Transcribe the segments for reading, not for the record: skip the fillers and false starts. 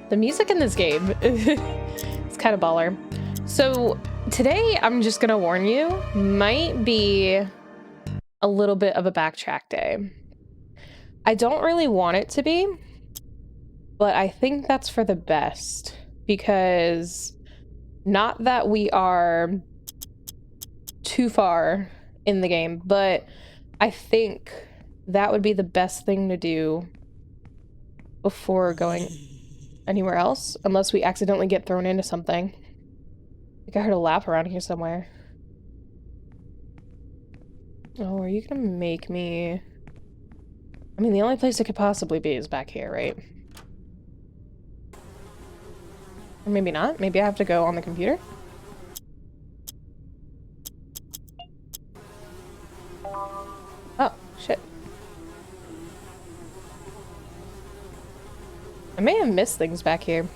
The music in this game, it's kind of baller. So today, I'm just gonna warn you, might be a little bit of a backtrack day. I don't really want it to be, but I think that's for the best, because not that we are too far in the game, but I think that would be the best thing to do before going anywhere else, unless we accidentally get thrown into something. I think I heard a laugh around here somewhere. Oh, are you gonna make me... I mean, the only place it could possibly be is back here, right? Or maybe not. Maybe I have to go on the computer? Oh, shit. I may have missed things back here.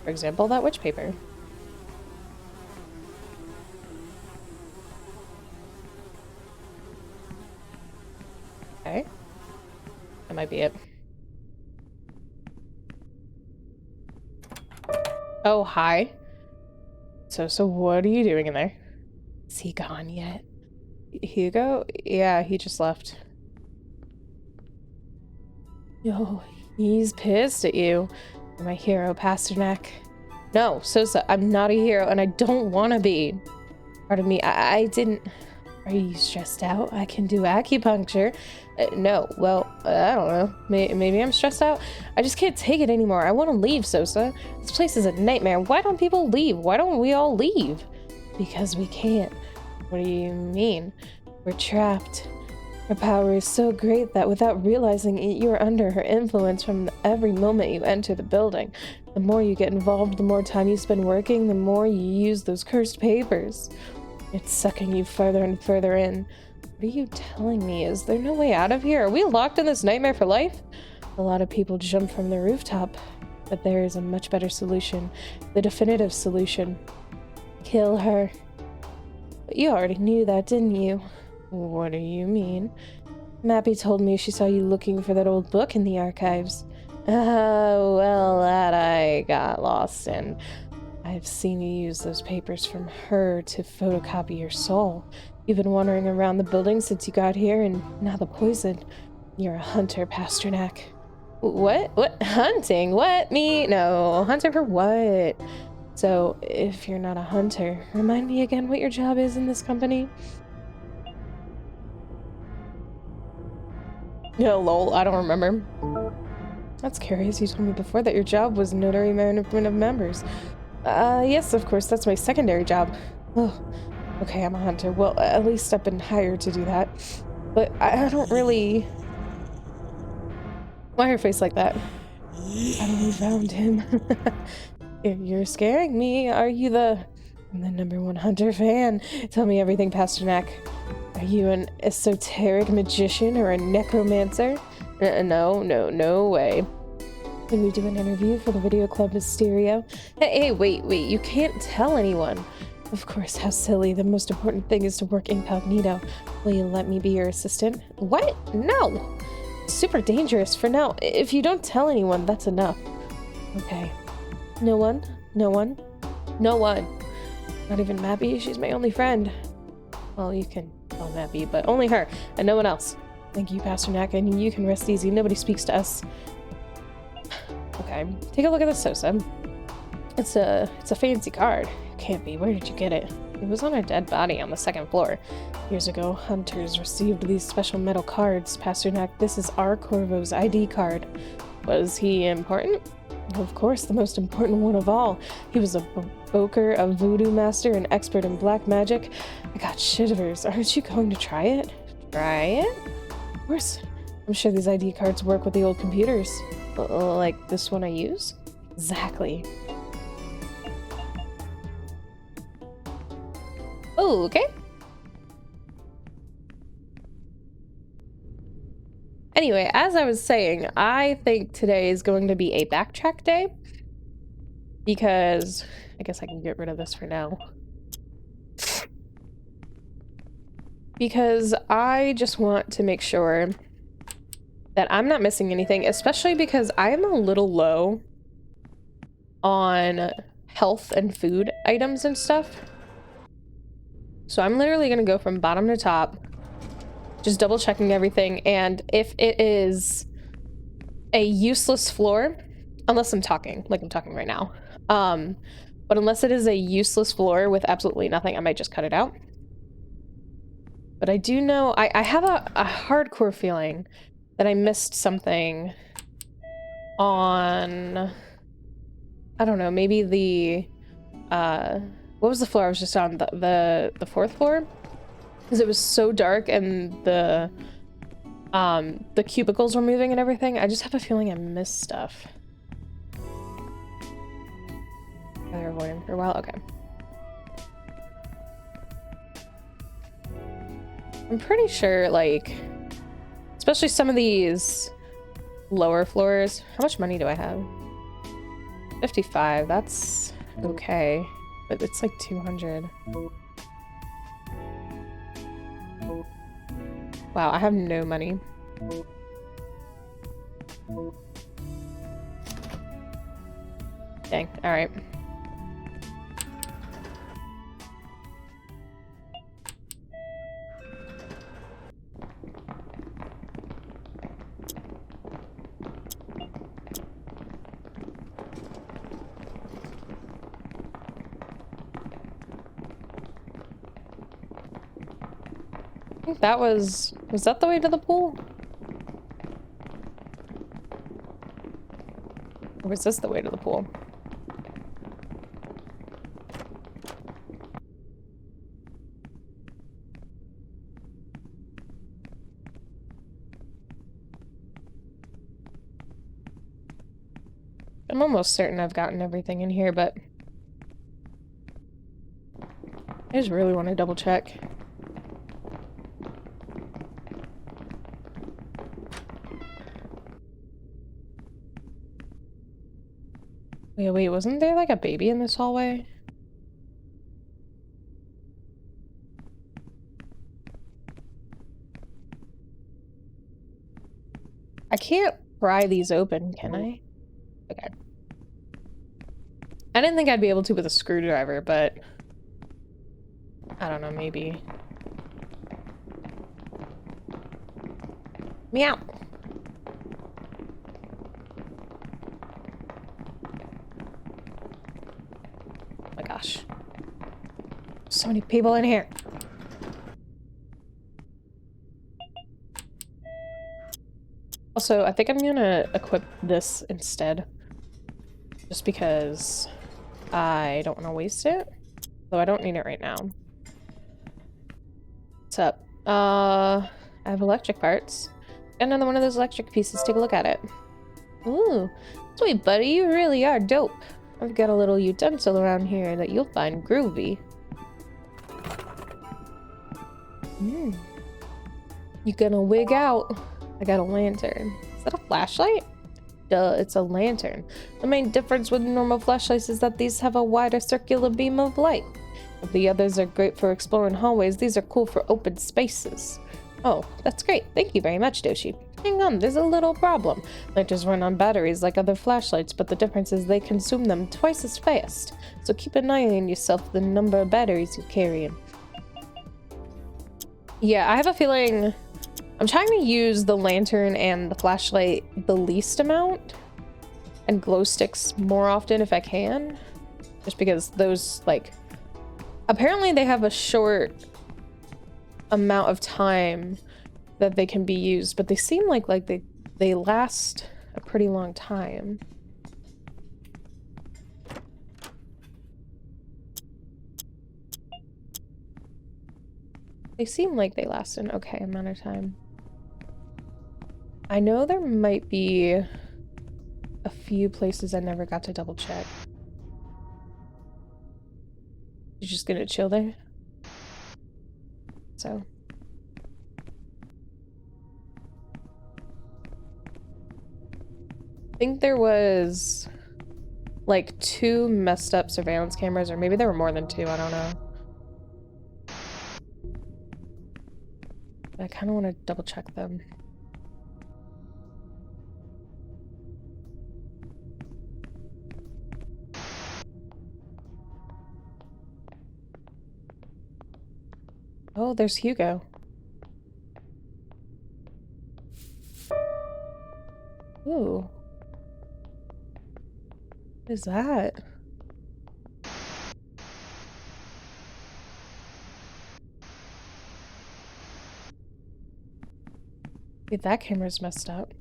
For example, that witch paper. Okay. That might be it. Oh, hi. So what are you doing in there? Is he gone yet? Hugo? Yeah, he just left. Yo, he's pissed at you. You're my hero, Pasternak. No, Sosa, I'm not a hero, and I don't want to be. Pardon me, I didn't... Are you stressed out? I can do acupuncture. No, well, I don't know. Maybe I'm stressed out? I just can't take it anymore. I want to leave, Sosa. This place is a nightmare. Why don't people leave? Why don't we all leave? Because we can't. What do you mean? We're trapped. Her power is so great that without realizing it, you are under her influence from every moment you enter the building. The more you get involved, the more time you spend working, the more you use those cursed papers. It's sucking you further and further in. What are you telling me? Is there no way out of here? Are we locked in this nightmare for life? A lot of people jump from the rooftop, but there is a much better solution. The definitive solution. Kill her. But you already knew that, didn't you? What do you mean? Mappy told me she saw you looking for that old book in the archives. Oh, well, that I got lost in. I've seen you use those papers from her to photocopy your soul. You've been wandering around the building since you got here, and now the poison. You're a hunter, Pasternak. What? What? Hunting? What? Me? No. Hunter for what? So, if you're not a hunter, remind me again what your job is in this company? No, lol, I don't remember. That's curious. You told me before that your job was notary management of members. Yes, of course, that's my secondary job. Oh, okay, I'm a hunter. Well, at least I've been hired to do that. But I don't really... Why her face like that? I finally found him. You're scaring me. Are you the... I'm the #1 hunter fan. Tell me everything, Pasternak. Are you an esoteric magician or a necromancer? No way. Can we do an interview for the video club Mysterio? Hey, wait, you can't tell anyone. Of course, how silly. The most important thing is to work incognito. Will you let me be your assistant? What? No! It's super dangerous for now. If you don't tell anyone, that's enough. Okay. No one? Not even Mappy? She's my only friend. Well, you can call Mappy, but only her, and no one else. Thank you, Pasternak, and you can rest easy. Nobody speaks to us. Okay, take a look at this Sosa. It's a fancy card. It can't be. Where did you get it? It was on a dead body on the 2nd floor. Years ago, hunters received these special metal cards. Pasternak, this is our Corvo's ID card. Was he important? Of course, the most important one of all. He was a evoker, a voodoo master, an expert in black magic. I got shivers. Aren't you going to try it? Try it? Of course. I'm sure these ID cards work with the old computers. Like this one I use? Exactly. Oh, okay. Anyway, as I was saying, I think today is going to be a backtrack day. Because I guess I can get rid of this for now. Because I just want to make sure that I'm not missing anything, especially because I am a little low on health and food items and stuff. So I'm literally gonna go from bottom to top, just double checking everything, and if it is a useless floor, unless I'm talking, like I'm talking right now, but unless it is a useless floor with absolutely nothing, I might just cut it out. But I do know, I have a hardcore feeling that I missed something on, I don't know, maybe the, what was the floor I was just on? The fourth floor? Because it was so dark and the cubicles were moving and everything. I just have a feeling I missed stuff. They're avoiding for a while? Okay. I'm pretty sure, like, especially some of these lower floors. How much money do I have? 55, that's okay. But it's like 200. Wow, I have no money. Dang, alright. I think that was that the way to the pool? Or was this the way to the pool? I'm almost certain I've gotten everything in here, but I just really want to double check. Wait, wasn't there like a baby in this hallway? I can't pry these open, can I? Okay. I didn't think I'd be able to with a screwdriver, but I don't know, maybe. Meow. Oh my gosh. So many people in here. Also, I think I'm gonna equip this instead. Just because I don't want to waste it. Though I don't need it right now. What's up? I have electric parts. Got another one of those electric pieces. Take a look at it. Ooh, sweet buddy, you really are dope. I've got a little utensil around here that you'll find groovy. You gonna wig out? I got a lantern. Is that a flashlight? Duh, it's a lantern. The main difference with normal flashlights is that these have a wider circular beam of light. If the others are great for exploring hallways, these are cool for open spaces. Oh, that's great. Thank you very much, Doshi. Hang on, there's a little problem. Lanterns run on batteries like other flashlights, but the difference is they consume them twice as fast. So keep an eye on yourself, the number of batteries you carry. Yeah, I have a feeling I'm trying to use the lantern and the flashlight the least amount and glow sticks more often if I can. Just because those, like, apparently they have a short amount of time that they can be used, but they seem like they last a pretty long time. They seem like they last an okay amount of time. I know there might be a few places I never got to double check. You're just gonna chill there? So. I think there was like 2 messed up surveillance cameras, or maybe there were more than 2, I don't know. I kind of want to double check them. Oh, there's Hugo. Ooh. What is that? Wait, that camera's messed up.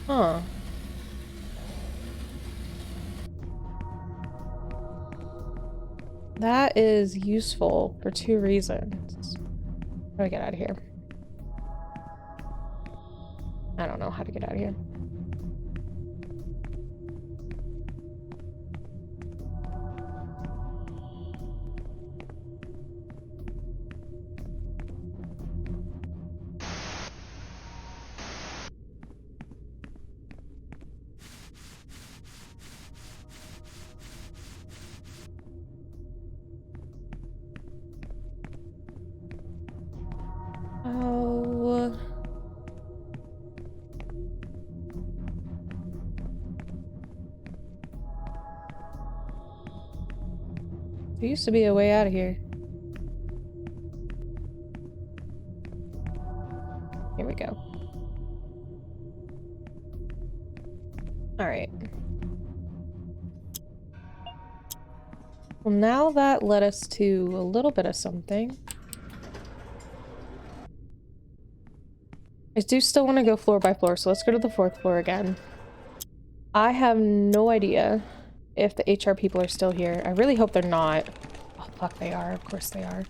Huh. That is useful for two reasons. How do I get out of here? I don't know how to get out of here. Oh. There used to be a way out of here. Here we go. Alright. Well, now that led us to a little bit of something. I do still want to go floor by floor, so let's go to the 4th floor again. I have no idea if the HR people are still here. I really hope they're not. Oh, fuck, they are. Of course they are.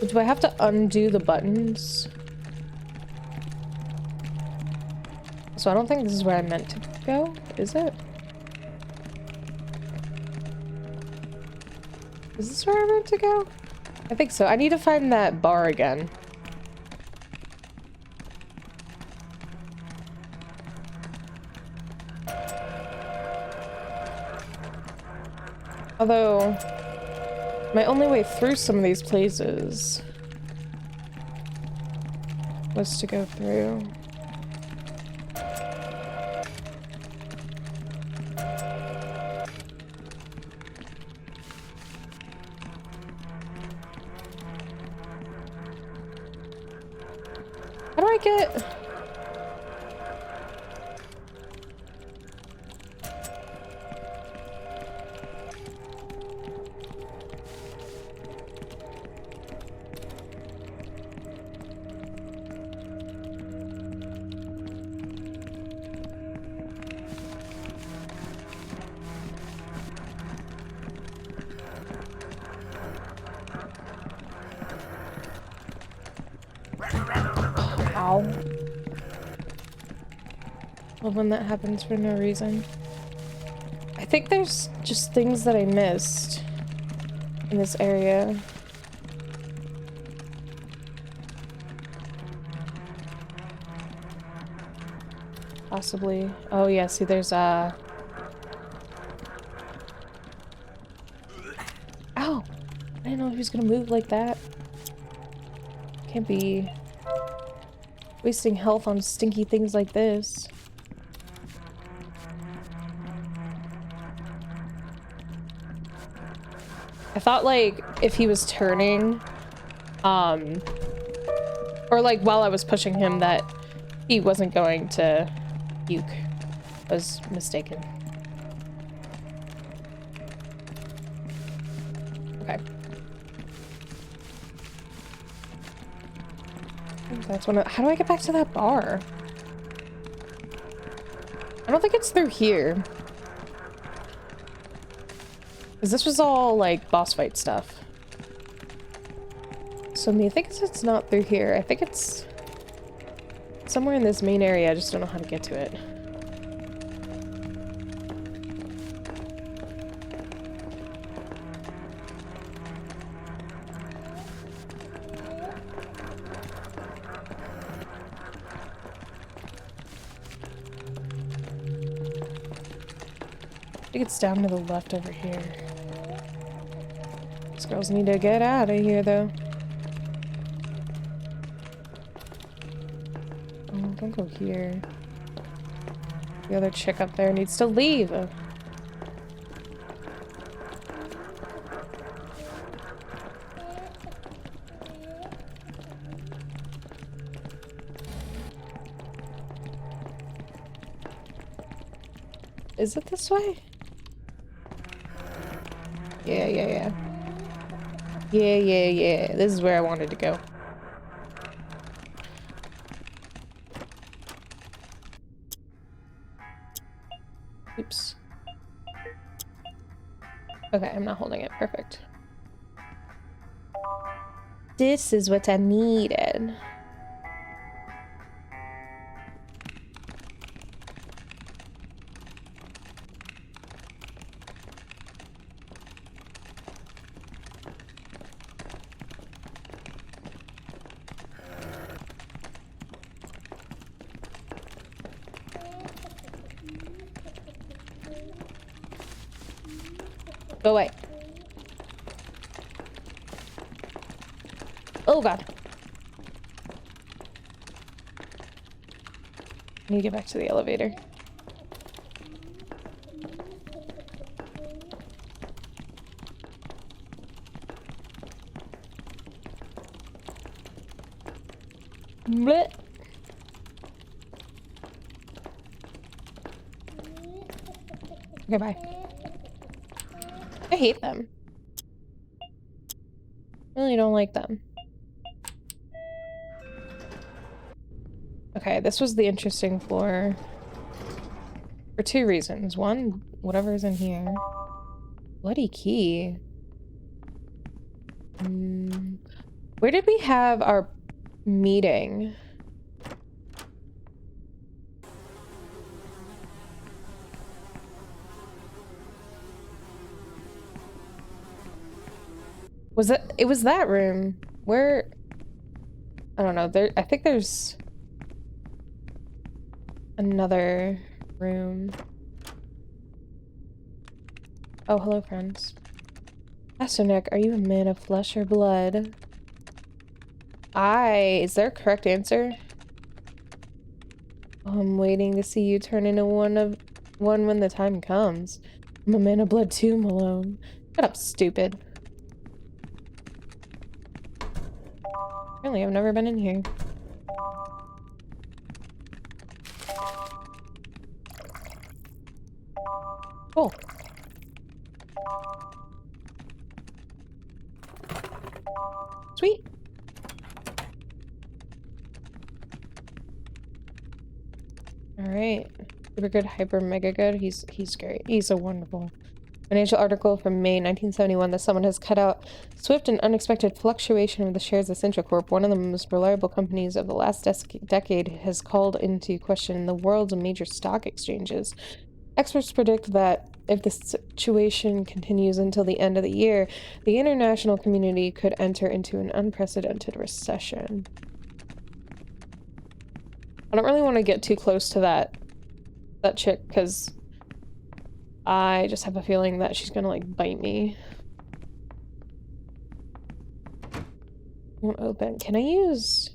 Do I have to undo the buttons? So I don't think this is where I meant to go, is it? Is this where I meant to go? I think so. I need to find that bar again. Although, my only way through some of these places was to go through. How do I get... Ow. Well, when that happens for no reason. I think there's just things that I missed in this area. Possibly. Oh yeah, see there's Ow! I didn't know he was gonna move like that. Can't be wasting health on stinky things like this. I thought, like, if he was turning, or like while I was pushing him, that he wasn't going to puke. I was mistaken. Okay. That's one of, how do I get back to that bar? I don't think it's through here. Because this was all, like, boss fight stuff. So I think it's not through here. I think it's somewhere in this main area. I just don't know how to get to it. I think it's down to the left over here. Let's Girls need to get out of here, though. Oh, don't go here. The other chick up there needs to leave. Is it this way? Yeah. This is where I wanted to go. Oops. Okay, I'm not holding it. Perfect. This is what I needed. Go away. Oh god. I need to get back to the elevator. Blech. Okay, bye. I hate them. Really don't like them. Okay, this was the interesting floor. For two reasons. One, whatever's in here. Bloody key. Where did we have our meeting? Was it was that room? Where? I don't know. I think there's another room. Oh, hello, friends. Pasternak, are you a man of flesh or blood? Is there a correct answer? Oh, I'm waiting to see you turn into one when the time comes. I'm a man of blood too, Malone. Shut up, stupid. Really, I've never been in here. Cool. Sweet. Alright. Super good, hyper mega good. He's great. He's so wonderful. Financial article from May 1971 that someone has cut out swift and unexpected fluctuation of the shares of Sintra, one of the most reliable companies of the last decade, has called into question the world's major stock exchanges. Experts predict that if the situation continues until the end of the year, the international community could enter into an unprecedented recession. I don't really want to get too close to that chick, because I just have a feeling that she's gonna, like, bite me. Won't open. Can I use...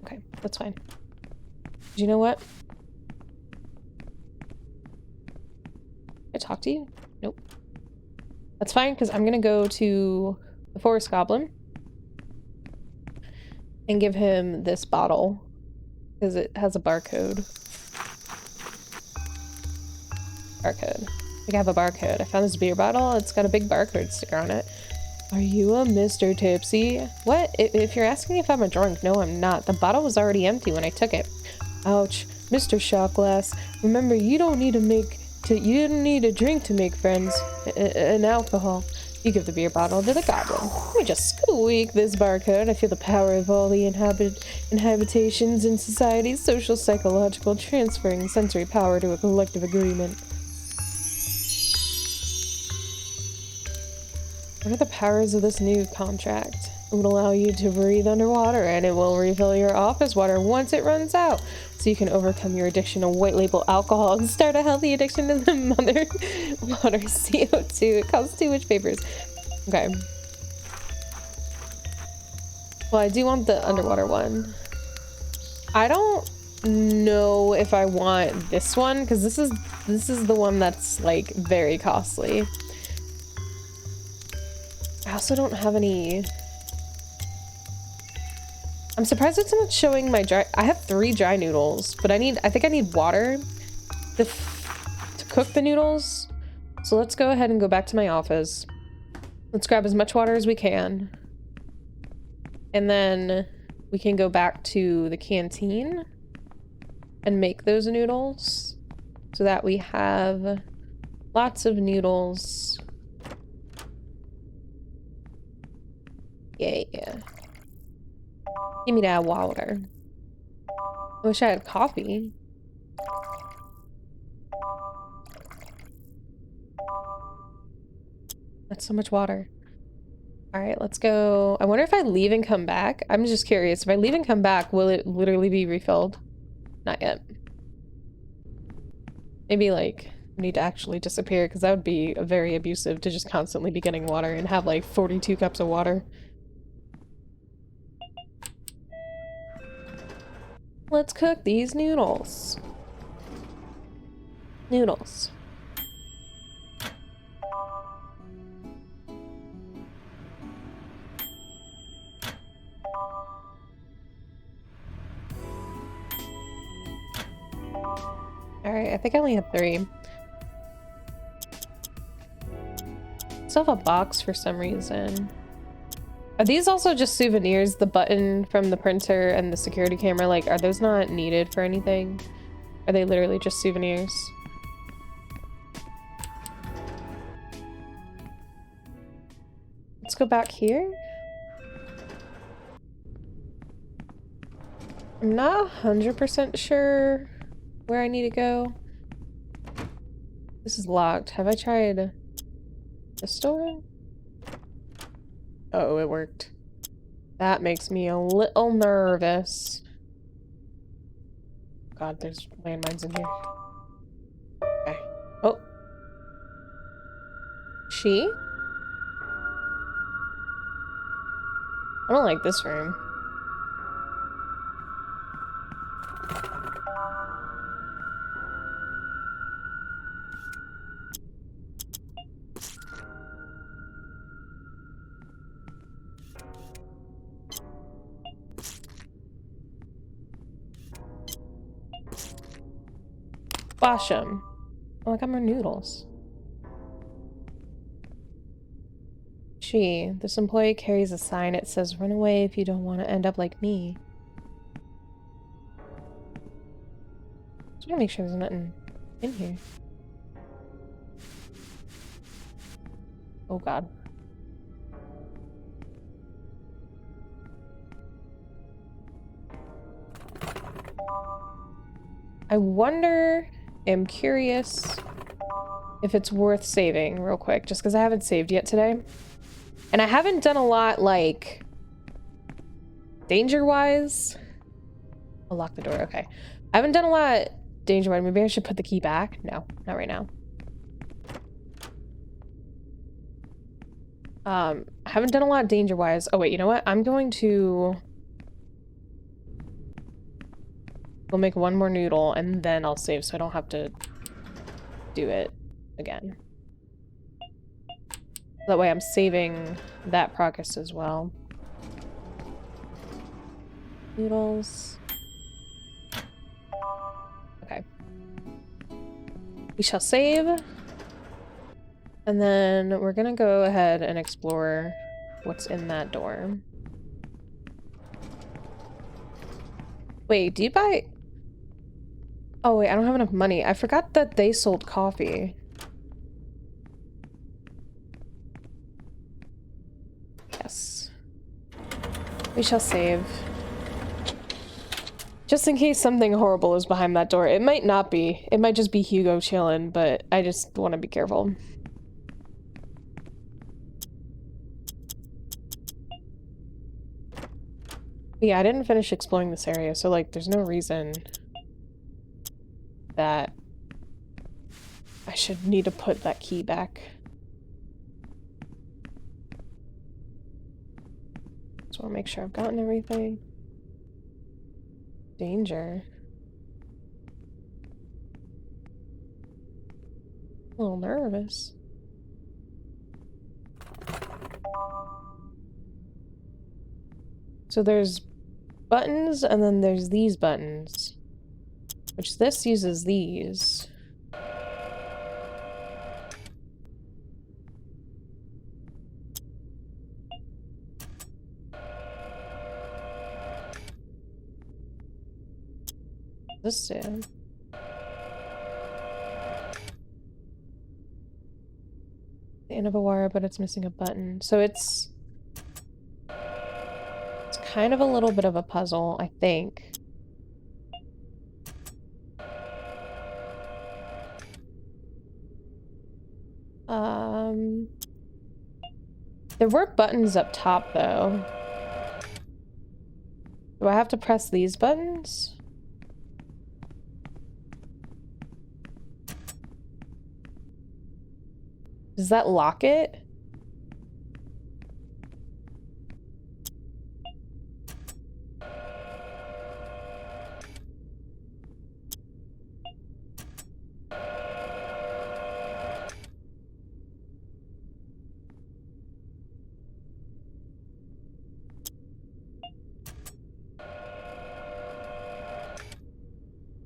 Okay, that's fine. Do you know what? Can I talk to you? Nope. That's fine, because I'm gonna go to the Forest Goblin and give him this bottle, because it has a barcode. Barcode. I have a barcode. I found this beer bottle. It's got a big barcode sticker on it. Are you a Mr. Tipsy? What? If you're asking if I'm a drunk, no, I'm not. The bottle was already empty when I took it. Ouch. Mr. Shotglass. Remember, you don't need a drink to make friends. And alcohol. You give the beer bottle to the goblin. Let me just squeak this barcode. I feel the power of all the inhabitations in society's social, psychological, transferring sensory power to a collective agreement. What are the powers of this new contract? It will allow you to breathe underwater, and it will refill your office water once it runs out, so you can overcome your addiction to white label alcohol and start a healthy addiction to the mother water CO2. It costs too much papers. Okay. Well, I do want the underwater one. I don't know if I want this one, because this is the one that's like very costly. I also don't have any. I'm surprised it's not showing my dry. I have 3 dry noodles, but I think I need water to cook the noodles. So let's go ahead and go back to my office. Let's grab as much water as we can. And then we can go back to the canteen and make those noodles so that we have lots of noodles. Yeah. Give me that water. I wish I had coffee. That's so much water. All right, let's go. I wonder if I leave and come back. I'm just curious. If I leave and come back, will it literally be refilled? Not yet. Maybe like I need to actually disappear, because that would be very abusive to just constantly be getting water and have like 42 cups of water. Let's cook these noodles. Noodles. Alright, I think I only have 3. Still have a box for some reason. Are these also just souvenirs? The button from the printer and the security camera, like, are those not needed for anything? Are they literally just souvenirs? Let's go back here. I'm not 100% sure where I need to go. This is locked. Have I tried this door? Oh, it worked. That makes me a little nervous. God, there's landmines in here. Okay. Oh. She? I don't like this room. Wash them. Oh, I got more noodles. This employee carries a sign. It says, "Run away if you don't want to end up like me." Just want to make sure there's nothing in here. Oh God. I wonder, I'm curious if it's worth saving real quick, just because I haven't saved yet today. And I haven't done a lot, like, danger-wise. I'll lock the door, okay. I haven't done a lot danger-wise. Maybe I should put the key back? No, not right now. I haven't done a lot danger-wise. Oh wait, you know what? I'm going to... We'll make one more noodle, and then I'll save so I don't have to do it again. That way I'm saving that progress as well. Noodles. Okay. We shall save. And then we're gonna go ahead and explore what's in that door. Wait, do you buy... Oh wait, I don't have enough money. I forgot that they sold coffee. Yes. We shall save. Just in case something horrible is behind that door. It might not be. It might just be Hugo chilling, but I just want to be careful. Yeah, I didn't finish exploring this area, so like there's no reason that I should need to put that key back. Just want to make sure I've gotten everything. Danger. A little nervous. So there's buttons, and then there's these buttons. Which this uses these. This do. The end of a wire, but it's missing a button. So it's kind of a little bit of a puzzle, I think. There were buttons up top, though. Do I have to press these buttons? Does that lock it?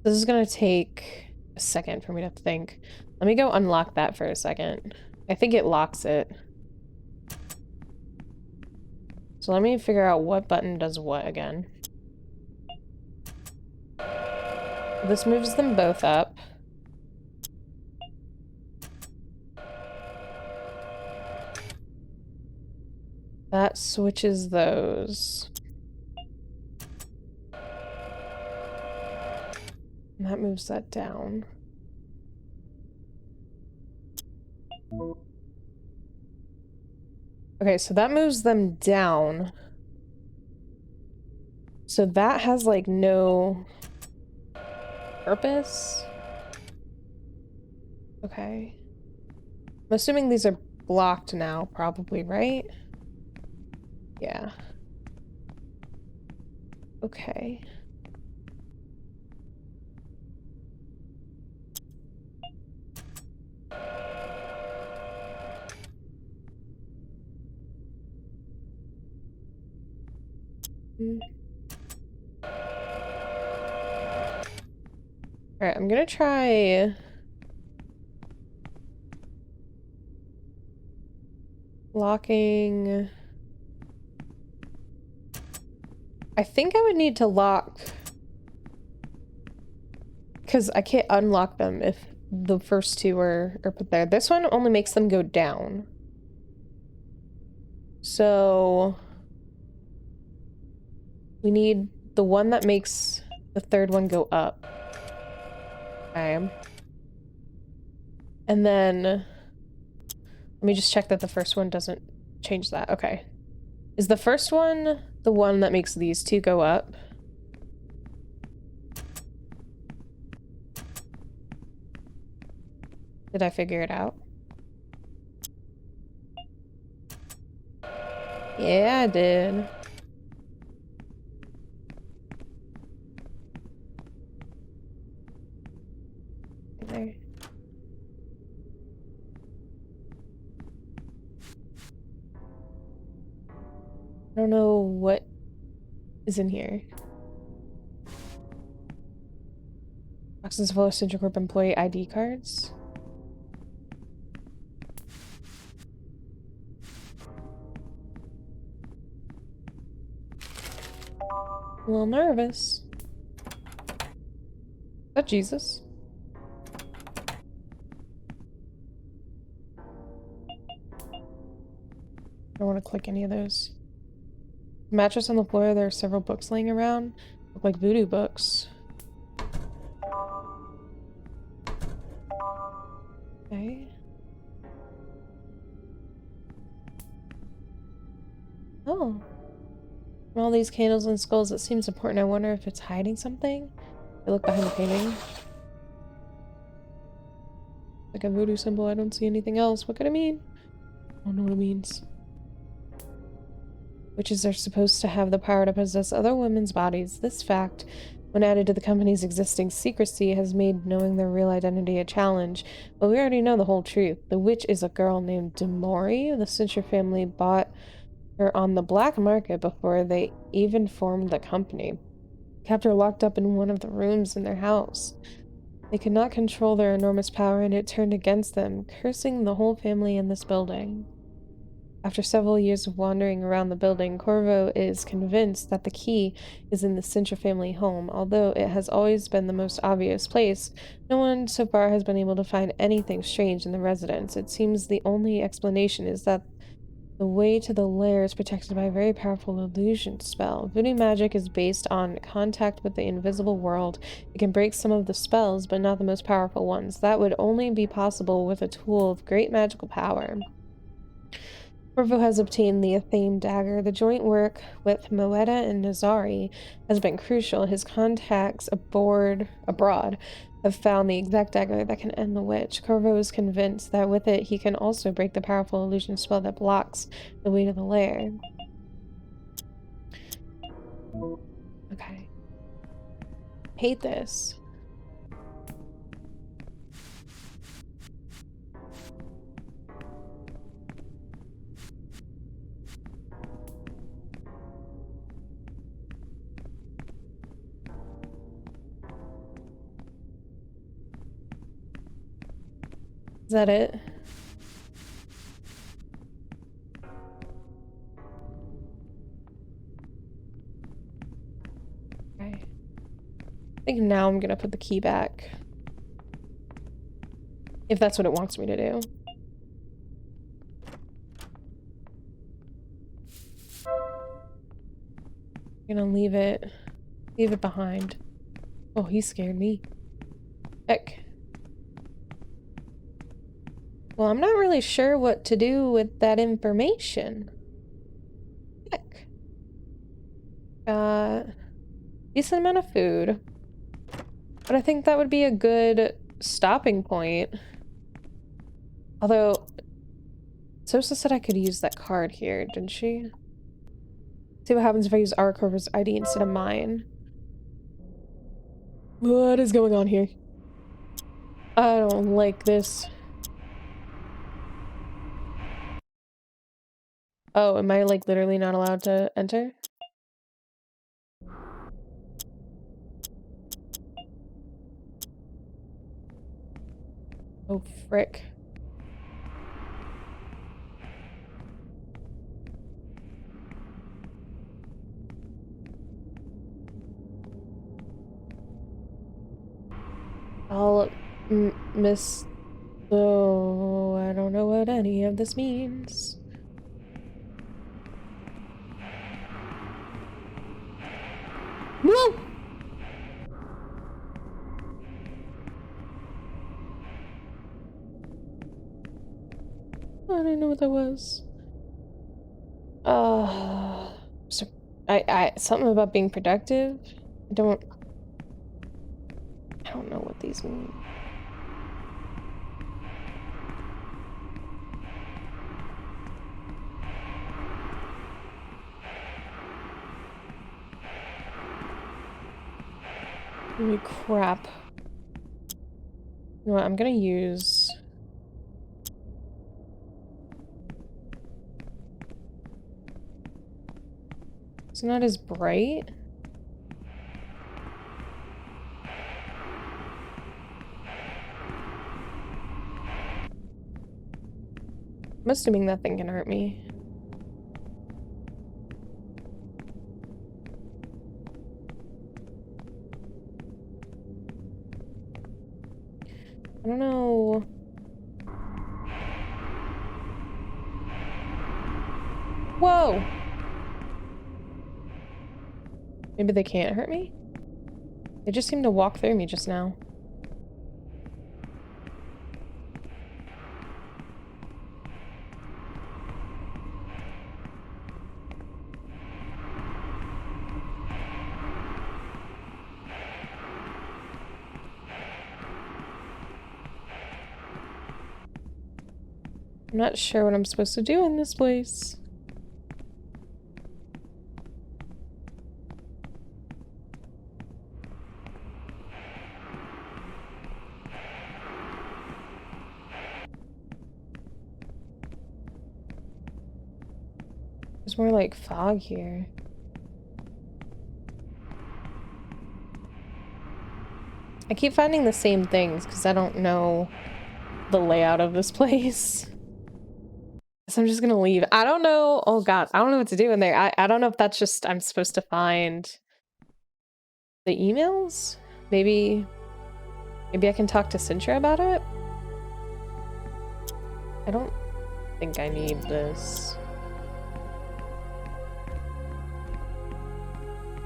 This is gonna take a second for me to think. Let me go unlock that for a second. I think it locks it. So let me figure out what button does what again. This moves them both up. That switches those. And that moves that down. Okay, so that moves them down. So that has like no purpose. Okay. I'm assuming these are blocked now, probably, right? Yeah. Okay. Alright, I'm gonna try locking. I think I would need to lock because I can't unlock them if the first two are put there. This one only makes them go down. So we need the one that makes the third one go up. Okay. And then let me just check that the first one doesn't change that. Okay. Is the first one the one that makes these two go up? Did I figure it out? Yeah, I did. There. I don't know what is in here. Boxes full of Central Corp employee ID cards. A little nervous. Is that Jesus? I don't want to click any of those. Mattress on the floor, there are several books laying around. Look like voodoo books. Okay. Oh. From all these candles and skulls, it seems important. I wonder if it's hiding something. I look behind the painting. Like a voodoo symbol. I don't see anything else. What could it mean? I don't know what it means. Witches are supposed to have the power to possess other women's bodies. This fact, when added to the company's existing secrecy, has made knowing their real identity a challenge. But we already know the whole truth. The witch is a girl named Demori. The Cincher family bought her on the black market before they even formed the company. Kept her locked up in one of the rooms in their house. They could not control their enormous power, and it turned against them, cursing the whole family in this building. After several years of wandering around the building, Corvo is convinced that the key is in the Cincher family home. Although it has always been the most obvious place, no one so far has been able to find anything strange in the residence. It seems the only explanation is that the way to the lair is protected by a very powerful illusion spell. Voodoo magic is based on contact with the invisible world. It can break some of the spells, but not the most powerful ones. That would only be possible with a tool of great magical power. Corvo has obtained the Athame dagger. The joint work with Moeta and Nazari has been crucial. His contacts abroad have found the exact dagger that can end the witch. Corvo is convinced that with it he can also break the powerful illusion spell that blocks the way to the lair. Okay. Hate this. Is that it? Okay. I think now I'm gonna put the key back. If that's what it wants me to do. I'm gonna leave it behind. Oh, he scared me. Heck. Well, I'm not really sure what to do with that information. Heck. Got a decent amount of food. But I think that would be a good stopping point. Although, Sosa said I could use that card here, didn't she? See what happens if I use our Corvo's ID instead of mine. What is going on here? I don't like this. Oh, am I like literally not allowed to enter? Oh, frick. I'll miss. So I don't know what any of this means. Whoa! I didn't know what that was. So something about being productive. I don't know what these mean. Holy crap. You know what, I'm gonna use... It's not as bright. I'm assuming that thing can hurt me. I don't know. Whoa! Maybe they can't hurt me? They just seemed to walk through me just now. I'm not sure what I'm supposed to do in this place. There's more like fog here. I keep finding the same things because I don't know the layout of this place. So I'm just gonna leave. I don't know. Oh god, I don't know what to do in there. I don't know if that's just I'm supposed to find the emails? Maybe I can talk to Sintra about it? I don't think I need this.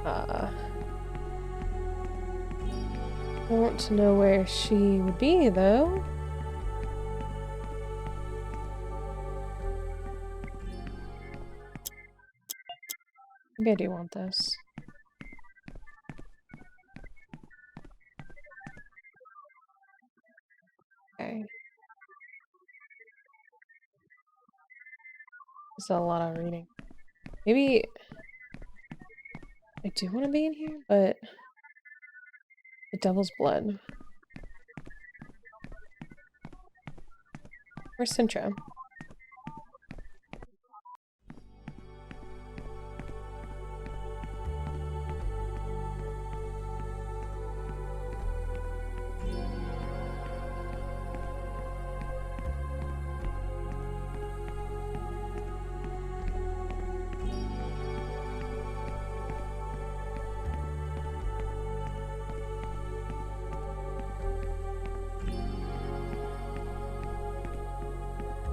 I want to know where she would be, though. Maybe I do want this. Okay. There's a lot of reading. Maybe I do want to be in here, but the devil's blood. Where's Sintra?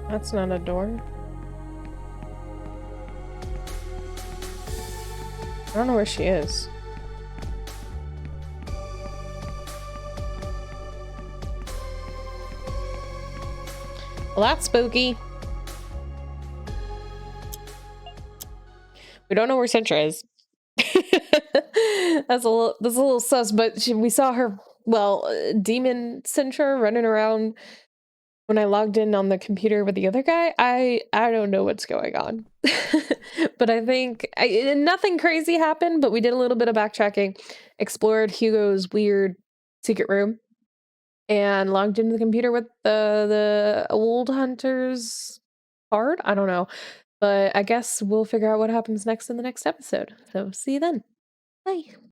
That's not a door. I don't know where she is. Well, that's spooky. We don't know where Sintra is. That's a little sus, but we saw her, well, demon Sintra running around when I logged in on the computer with the other guy. I don't know what's going on. But I think nothing crazy happened, but we did a little bit of backtracking, explored Hugo's weird secret room, and logged into the computer with the old hunter's card. I don't know, but I guess we'll figure out what happens next in the next episode. So see you then. Bye.